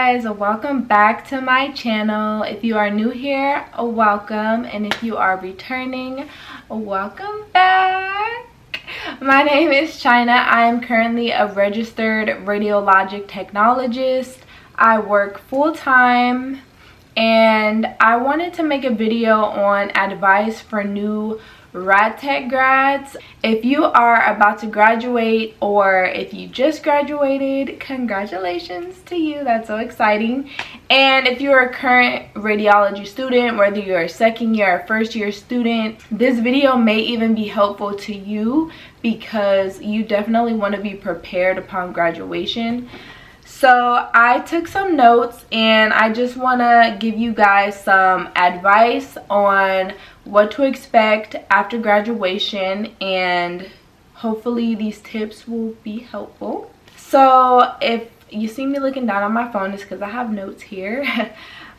guys, welcome back to my channel. If you are new here, welcome, and if you are returning, welcome back. My name is China. I am currently a registered radiologic technologist. I work full-time, and I wanted to make a video on advice for new rad tech grads. If you are about to graduate, or if you just graduated, congratulations to you. That's so exciting. And if you're a current radiology student, whether you're a second year or first year student, this video may even be helpful to you because you definitely want to be prepared upon graduation. So I took some notes and I just want to give you guys some advice on what to expect after graduation, and hopefully these tips will be helpful. So if you see me looking down on my phone, it's because I have notes here.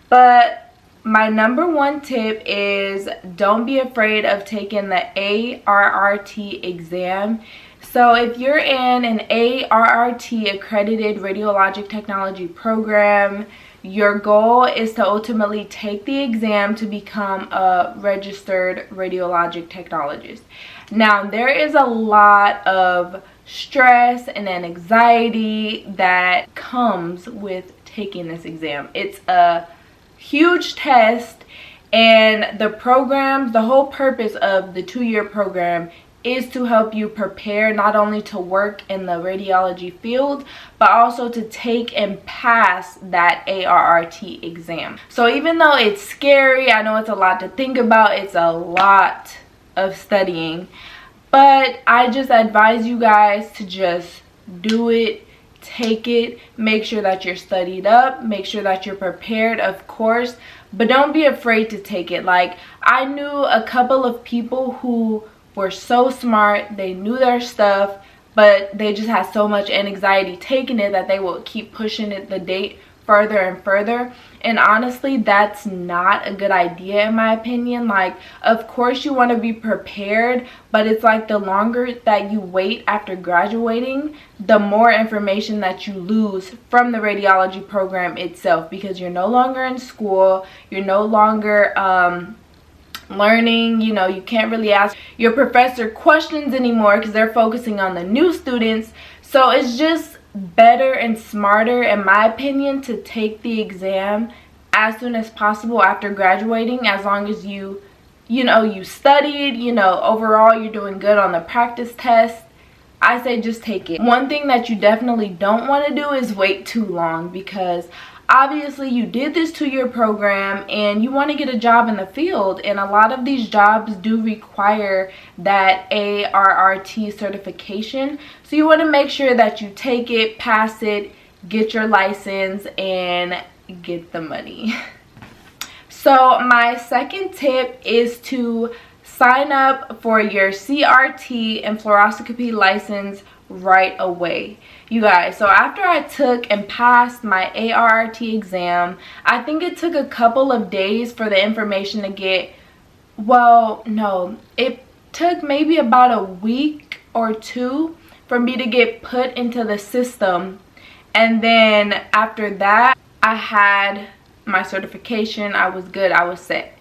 But my number one tip is don't be afraid of taking the ARRT exam. So if you're in an ARRT accredited radiologic technology program, your goal is to ultimately take the exam to become a registered radiologic technologist. Now, there is a lot of stress and anxiety that comes with taking this exam. It's a huge test, and the whole purpose of the 2-year program is to help you prepare not only to work in the radiology field, but also to take and pass that ARRT exam. So even though it's scary, I know it's a lot to think about, it's a lot of studying, but I just advise you guys to just do it, take it, make sure that you're studied up, make sure that you're prepared, of course, but don't be afraid to take it. Like, I knew a couple of people who were so smart, they knew their stuff, but they just had so much anxiety taking it that they will keep pushing the date further and further. And honestly, that's not a good idea in my opinion. Like, of course you want to be prepared, but it's like the longer that you wait after graduating, the more information that you lose from the radiology program itself, because you're no longer in school, you're no longer learning, you can't really ask your professor questions anymore because they're focusing on the new students. So it's just better and smarter, in my opinion, to take the exam as soon as possible after graduating, as long as you studied, overall you're doing good on the practice test. I say just take it. One thing that you definitely don't want to do is wait too long, because obviously you did this 2-year program and you want to get a job in the field, and a lot of these jobs do require that ARRT certification. So you want to make sure that you take it, pass it, get your license, and get the money. So my second tip is to sign up for your CRT and fluoroscopy license right away, you guys. So after I took and passed my ARRT exam, I think it took a couple of days for the information to get, well, no, it took maybe about a week or 2 for me to get put into the system. And then after that, I had my certification, I was good, I was set.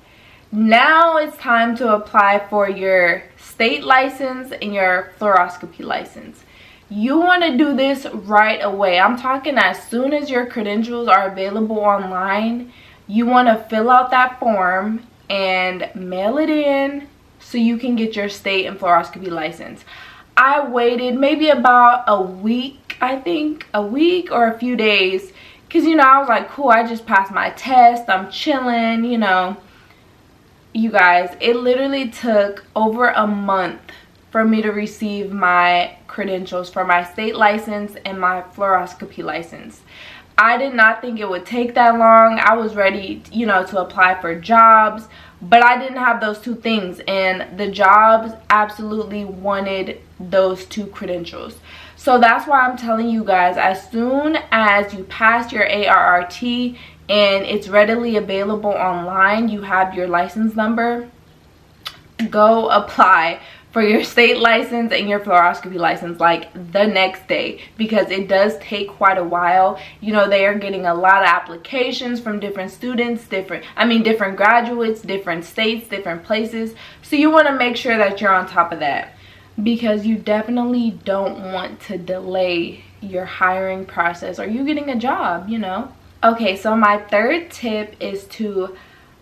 Now it's time to apply for your state license and your fluoroscopy license. You want to do this right away. I'm talking as soon as your credentials are available online. You want to fill out that form and mail it in so you can get your state and fluoroscopy license. I waited maybe about a week, I think, a week or a few days, because I was like, cool, I just passed my test, I'm chilling, You guys, it literally took over a month for me to receive my credentials for my state license and my fluoroscopy license. I did not think it would take that long. I was ready, to apply for jobs, but I didn't have those 2 things, and the jobs absolutely wanted those 2 credentials. So that's why I'm telling you guys, as soon as you pass your ARRT and it's readily available online, you have your license number, go apply for your state license and your fluoroscopy license like the next day, because it does take quite a while. You know, they are getting a lot of applications from different students, different graduates, different states, different places. So you want to make sure that you're on top of that, because you definitely don't want to delay your hiring process or you getting a job, you know. Okay, so my third tip is to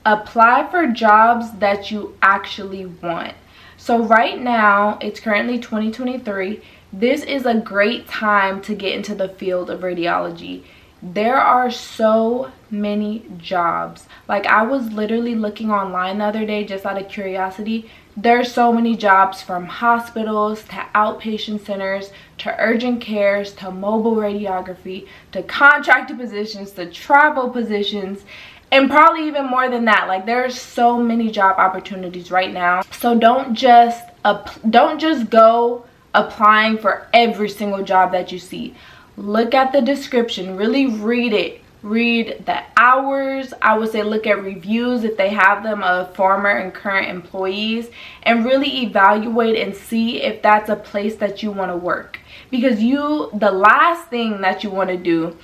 apply for jobs that you actually want. So right now, it's currently 2023. This is a great time to get into the field of radiology. There are so many jobs. Like, I was literally looking online the other day just out of curiosity. There's so many jobs, from hospitals to outpatient centers to urgent cares to mobile radiography to contracted positions to travel positions, and probably even more than that. Like, there's so many job opportunities right now. So don't just go applying for every single job that you see. Look at the description, really read it. Read the hours. I would say look at reviews if they have them of former and current employees, and really evaluate and see if that's a place that you want to work. Because the last thing that you want to do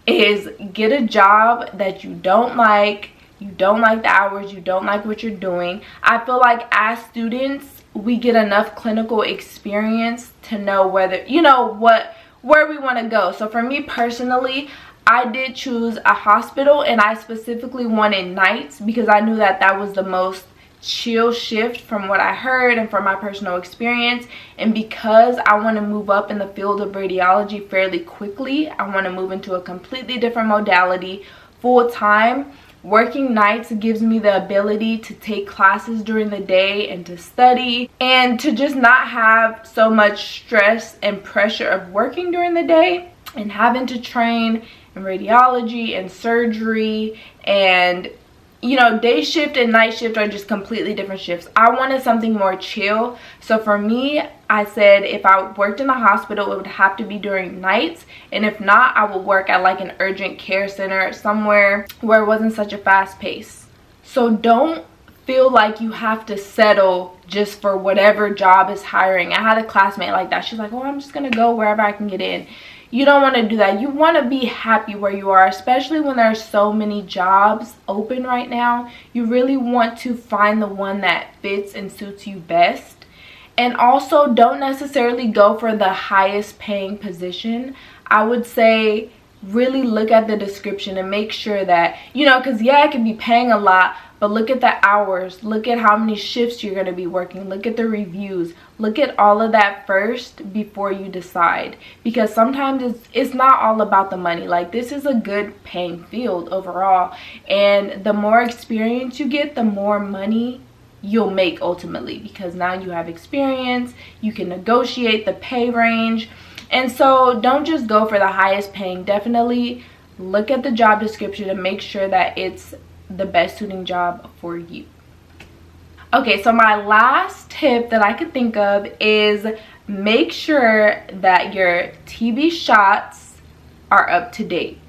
is get a job that you don't like the hours, you don't like what you're doing. I feel like as students, we get enough clinical experience to know whether, where we want to go. So for me personally, I did choose a hospital, and I specifically wanted nights because I knew that that was the most chill shift from what I heard and from my personal experience. And because I want to move up in the field of radiology fairly quickly, I want to move into a completely different modality full time. Working nights gives me the ability to take classes during the day and to study, and to just not have so much stress and pressure of working during the day and having to train in radiology and surgery. And day shift and night shift are just completely different shifts. I wanted something more chill. So for me, I said if I worked in a hospital, it would have to be during nights. And if not, I would work at like an urgent care center somewhere where it wasn't such a fast pace. So don't feel like you have to settle just for whatever job is hiring. I had a classmate like that. She's like, oh, I'm just going to go wherever I can get in. You don't want to do that. You want to be happy where you are, especially when there's so many jobs open right now. You really want to find the one that fits and suits you best. And also, don't necessarily go for the highest paying position. I would say really look at the description and make sure that, because it can be paying a lot, but look at the hours, look at how many shifts you're going to be working, look at the reviews, look at all of that first before you decide. Because sometimes it's not all about the money. Like, this is a good paying field overall, and the more experience you get, the more money you'll make ultimately, because now you have experience, you can negotiate the pay range. And so don't just go for the highest paying. Definitely look at the job description and make sure that it's the best suiting job for you. Okay, so my last tip that I could think of is make sure that your TB shots are up to date.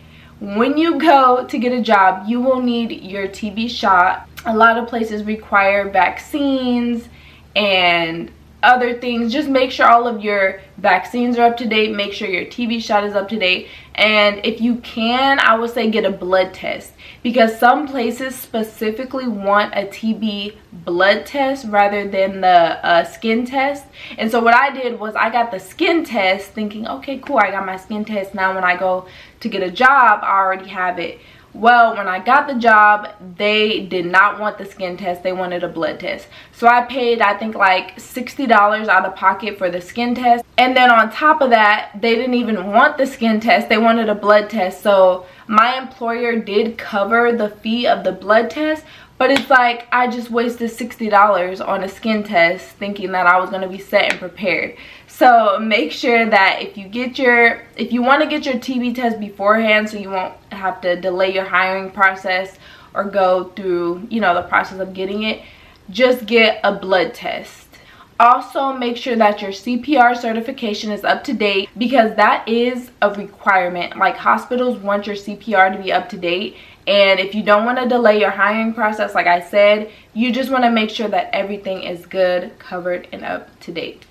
When you go to get a job, you will need your TB shot. A lot of places require vaccines and other things. Just make sure all of your vaccines are up to date. Make sure your TB shot is up to date. And if you can, I would say get a blood test, because some places specifically want a TB blood test rather than the skin test. And so what I did was I got the skin test thinking, okay, cool, I got my skin test. Now when I go to get a job, I already have it. Well, when I got the job, they did not want the skin test. They wanted a blood test. So I paid, I think, like $60 out of pocket for the skin test. And then on top of that, they didn't even want the skin test. They wanted a blood test. So my employer did cover the fee of the blood test. But it's like I just wasted $60 on a skin test thinking that I was going to be set and prepared. So make sure that if you want to get your TB test beforehand, so you won't have to delay your hiring process or go through, the process of getting it, just get a blood test. Also, make sure that your CPR certification is up to date, because that is a requirement. Like, hospitals want your CPR to be up to date, And if you don't want to delay your hiring process, like I said, you just want to make sure that everything is good, covered, and up to date.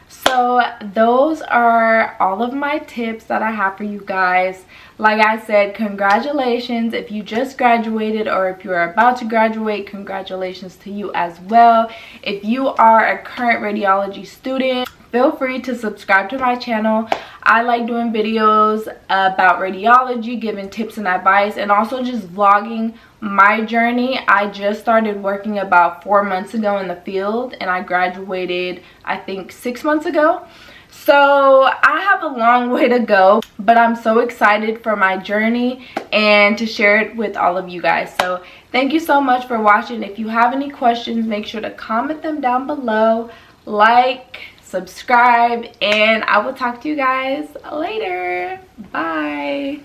So those are all of my tips that I have for you guys. Like I said, congratulations if you just graduated, or if you're about to graduate, congratulations to you as well. If you are a current radiology student, feel free to subscribe to my channel. I like doing videos about radiology, giving tips and advice, and also just vlogging my journey. I just started working about 4 months ago in the field, and I graduated I think 6 months ago. So I have a long way to go, but I'm so excited for my journey and to share it with all of you guys. So thank you so much for watching. If you have any questions, make sure to comment them down below, like, subscribe, and I will talk to you guys later. Bye.